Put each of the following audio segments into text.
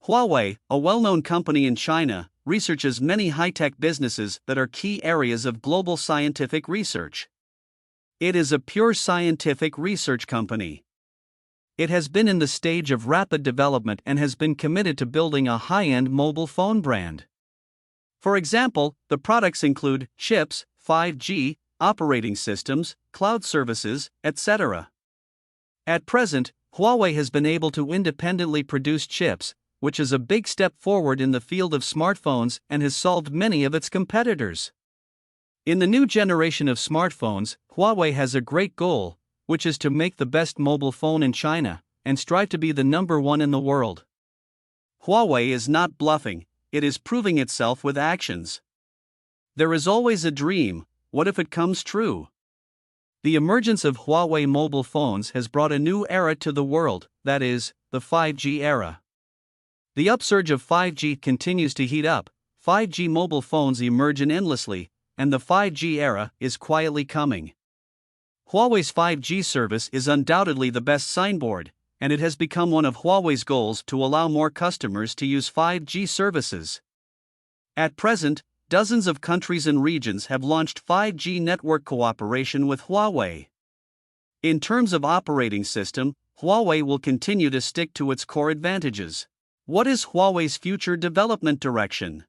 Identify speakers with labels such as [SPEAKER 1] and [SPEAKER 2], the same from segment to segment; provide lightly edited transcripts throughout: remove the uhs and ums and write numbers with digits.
[SPEAKER 1] Huawei, a well-known company in China, researches many high-tech businesses that are key areas of global scientific research. It is a pure scientific research company. It has been in the stage of rapid development and has been committed to building a high-end mobile phone brand. For example, the products include chips, 5G, operating systems, cloud services, etc. At present, Huawei has been able to independently produce chips, which is a big step forward in the field of smartphones and has solved many of its competitors. In the new generation of smartphones, Huawei has a great goal, which is to make the best mobile phone in China and strive to be the number one in the world. Huawei is not bluffing, it is proving itself with actions. There is always a dream, what if it comes true? The emergence of Huawei mobile phones has brought a new era to the world, that is, the 5G era. The upsurge of 5G continues to heat up, 5G mobile phones emerge endlessly, and the 5G era is quietly coming. Huawei's 5G service is undoubtedly the best signboard, and it has become one of Huawei's goals to allow more customers to use 5G services. At present, dozens of countries and regions have launched 5G network cooperation with Huawei. In terms of operating system, Huawei will continue to stick to its core advantages. What is Huawei's future development direction?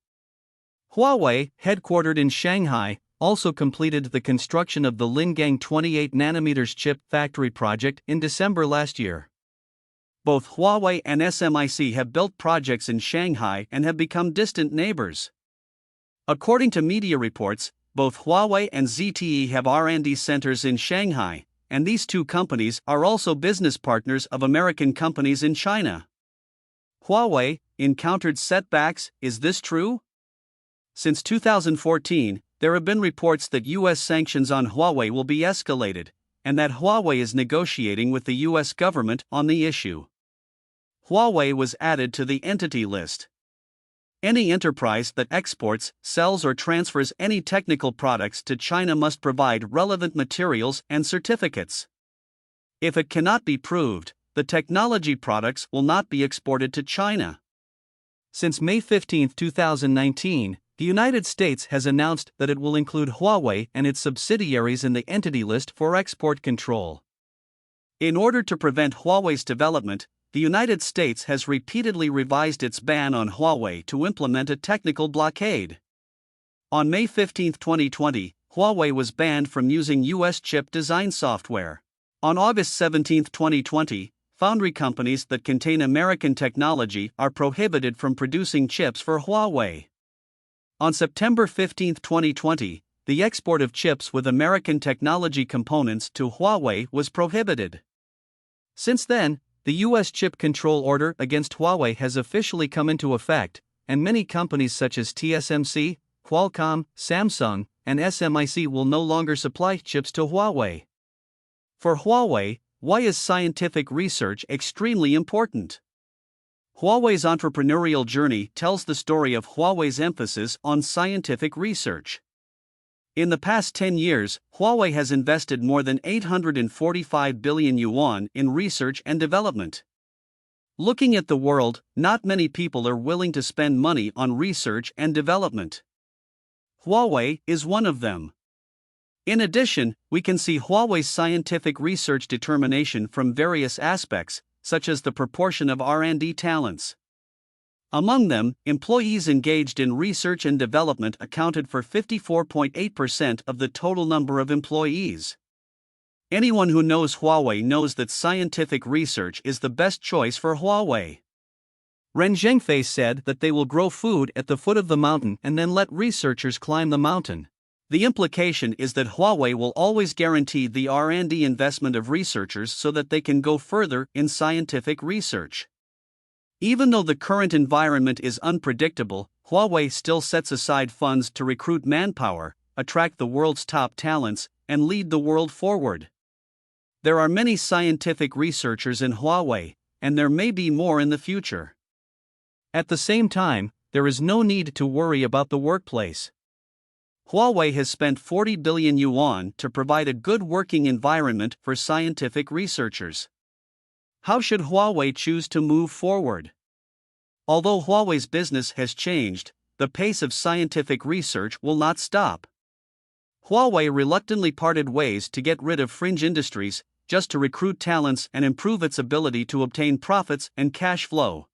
[SPEAKER 1] Huawei, headquartered in Shanghai, also completed the construction of the Lingang 28nm chip factory project in December last year. Both Huawei and SMIC have built projects in Shanghai and have become distant neighbors. According to media reports, both Huawei and ZTE have R&D centers in Shanghai, and these two companies are also business partners of American companies in China. Huawei encountered setbacks, is this true? Since 2014, there have been reports that U.S. sanctions on Huawei will be escalated, and that Huawei is negotiating with the U.S. government on the issue. Huawei was added to the entity list. Any enterprise that exports, sells or transfers any technical products to China must provide relevant materials and certificates. If it cannot be proved, the technology products will not be exported to China. Since May 15, 2019, the United States has announced that it will include Huawei and its subsidiaries in the entity list for export control. In order to prevent Huawei's development, the United States has repeatedly revised its ban on Huawei to implement a technical blockade. On May 15, 2020, Huawei was banned from using U.S. chip design software. On August 17, 2020, foundry companies that contain American technology are prohibited from producing chips for Huawei. On September 15, 2020, the export of chips with American technology components to Huawei was prohibited. Since then, the U.S. chip control order against Huawei has officially come into effect, and many companies such as TSMC, Qualcomm, Samsung, and SMIC will no longer supply chips to Huawei. For Huawei, why is scientific research extremely important? Huawei's entrepreneurial journey tells the story of Huawei's emphasis on scientific research. In the past 10 years, Huawei has invested more than 845 billion yuan in research and development. Looking at the world, not many people are willing to spend money on research and development. Huawei is one of them. In addition, we can see Huawei's scientific research determination from various aspects, such as the proportion of R&D talents. Among them, employees engaged in research and development accounted for 54.8% of the total number of employees. Anyone who knows Huawei knows that scientific research is the best choice for Huawei. Ren Zhengfei said that they will grow food at the foot of the mountain and then let researchers climb the mountain. The implication is that Huawei will always guarantee the R&D investment of researchers so that they can go further in scientific research. Even though the current environment is unpredictable, Huawei still sets aside funds to recruit manpower, attract the world's top talents, and lead the world forward. There are many scientific researchers in Huawei, and there may be more in the future. At the same time, there is no need to worry about the workplace. Huawei has spent 40 billion yuan to provide a good working environment for scientific researchers. How should Huawei choose to move forward? Although Huawei's business has changed, the pace of scientific research will not stop. Huawei reluctantly parted ways to get rid of fringe industries, just to recruit talents and improve its ability to obtain profits and cash flow.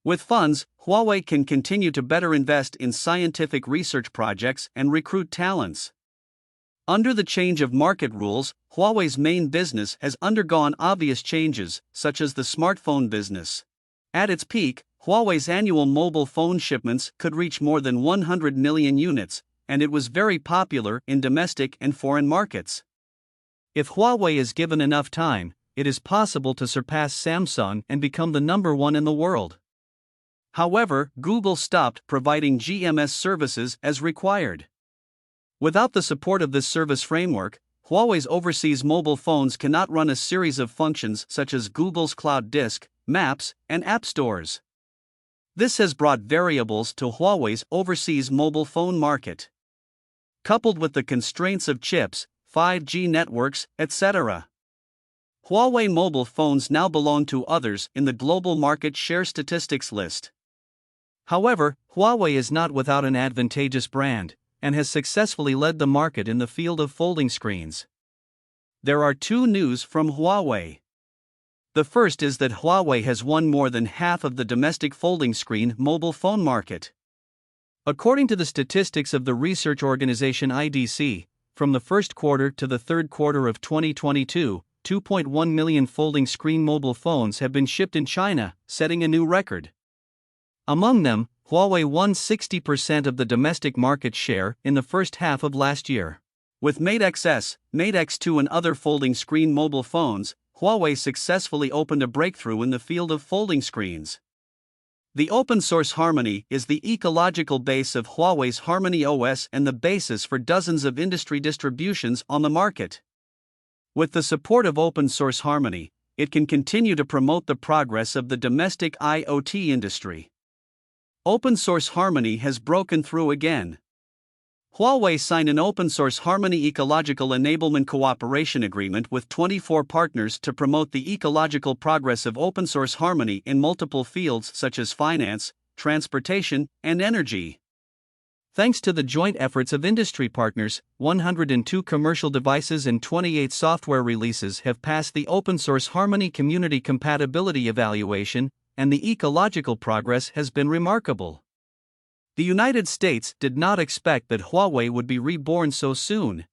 [SPEAKER 1] With funds, Huawei can continue to better invest in scientific research projects and recruit talents. Under the change of market rules, Huawei's main business has undergone obvious changes, such as the smartphone business. At its peak, Huawei's annual mobile phone shipments could reach more than 100 million units, and it was very popular in domestic and foreign markets. If Huawei is given enough time, it is possible to surpass Samsung and become the number one in the world. However, Google stopped providing GMS services as required. Without the support of this service framework, Huawei's overseas mobile phones cannot run a series of functions such as Google's Cloud Disk, Maps, and App Stores. This has brought variables to Huawei's overseas mobile phone market. Coupled with the constraints of chips, 5G networks, etc. Huawei mobile phones now belong to others in the global market share statistics list. However, Huawei is not without an advantageous brand, and has successfully led the market in the field of folding screens. There are two news from Huawei. The first is that Huawei has won more than half of the domestic folding screen mobile phone market. According to the statistics of the research organization IDC, from the first quarter to the third quarter of 2022, 2.1 million folding screen mobile phones have been shipped in China, setting a new record. Among them, Huawei won 60% of the domestic market share in the first half of last year. With Mate XS, Mate X2 and other folding screen mobile phones, Huawei successfully opened a breakthrough in the field of folding screens. The open-source Harmony is the ecological base of Huawei's Harmony OS and the basis for dozens of industry distributions on the market. With the support of open-source Harmony, it can continue to promote the progress of the domestic IoT industry. Open-source Harmony has broken through again. Huawei signed an open-source Harmony Ecological Enablement Cooperation Agreement with 24 partners to promote the ecological progress of open-source Harmony in multiple fields such as finance, transportation, and energy. Thanks to the joint efforts of industry partners, 102 commercial devices and 28 software releases have passed the open-source Harmony Community Compatibility Evaluation, and the ecological progress has been remarkable. The United States did not expect that Huawei would be reborn so soon.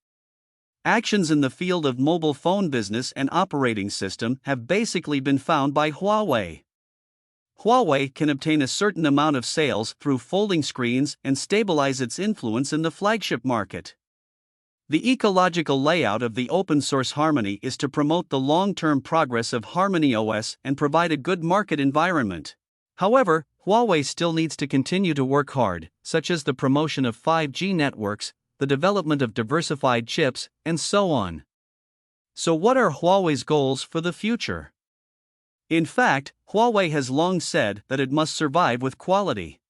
[SPEAKER 1] Actions in the field of mobile phone business and operating system have basically been found by Huawei. Huawei can obtain a certain amount of sales through folding screens and stabilize its influence in the flagship market. The ecological layout of the open-source Harmony is to promote the long-term progress of Harmony OS and provide a good market environment. However, Huawei still needs to continue to work hard, such as the promotion of 5G networks, the development of diversified chips, and so on. So what are Huawei's goals for the future? In fact, Huawei has long said that it must survive with quality.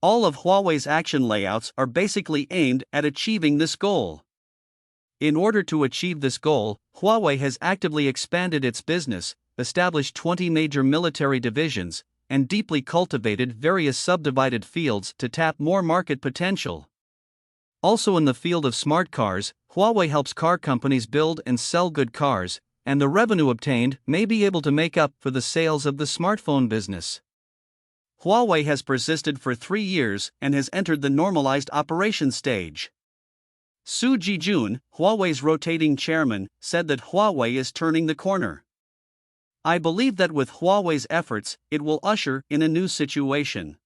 [SPEAKER 1] All of Huawei's action layouts are basically aimed at achieving this goal. In order to achieve this goal, Huawei has actively expanded its business, established 20 major military divisions, and deeply cultivated various subdivided fields to tap more market potential. Also in the field of smart cars, Huawei helps car companies build and sell good cars, and the revenue obtained may be able to make up for the sales of the smartphone business. Huawei has persisted for 3 years and has entered the normalized operation stage. Su Jijun, Huawei's rotating chairman, said that Huawei is turning the corner. I believe that with Huawei's efforts, it will usher in a new situation.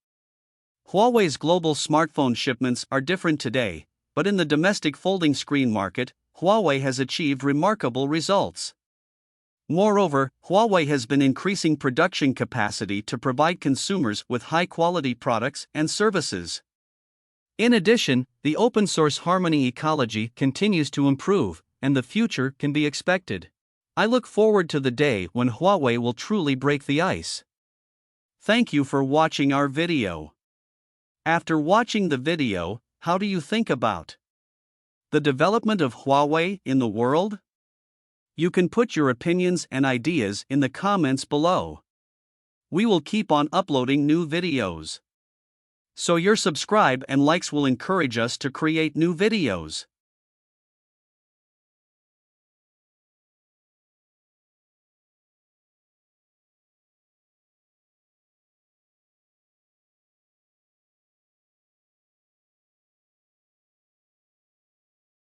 [SPEAKER 1] Huawei's global smartphone shipments are different today, but in the domestic folding screen market, Huawei has achieved remarkable results. Moreover, Huawei has been increasing production capacity to provide consumers with high-quality products and services. In addition, the open-source Harmony ecology continues to improve, and the future can be expected. I look forward to the day when Huawei will truly break the ice. Thank you for watching our video. After watching the video, how do you think about the development of Huawei in the world? You can put your opinions and ideas in the comments below. We will keep on uploading new videos. So your subscribe and likes will encourage us to create new videos.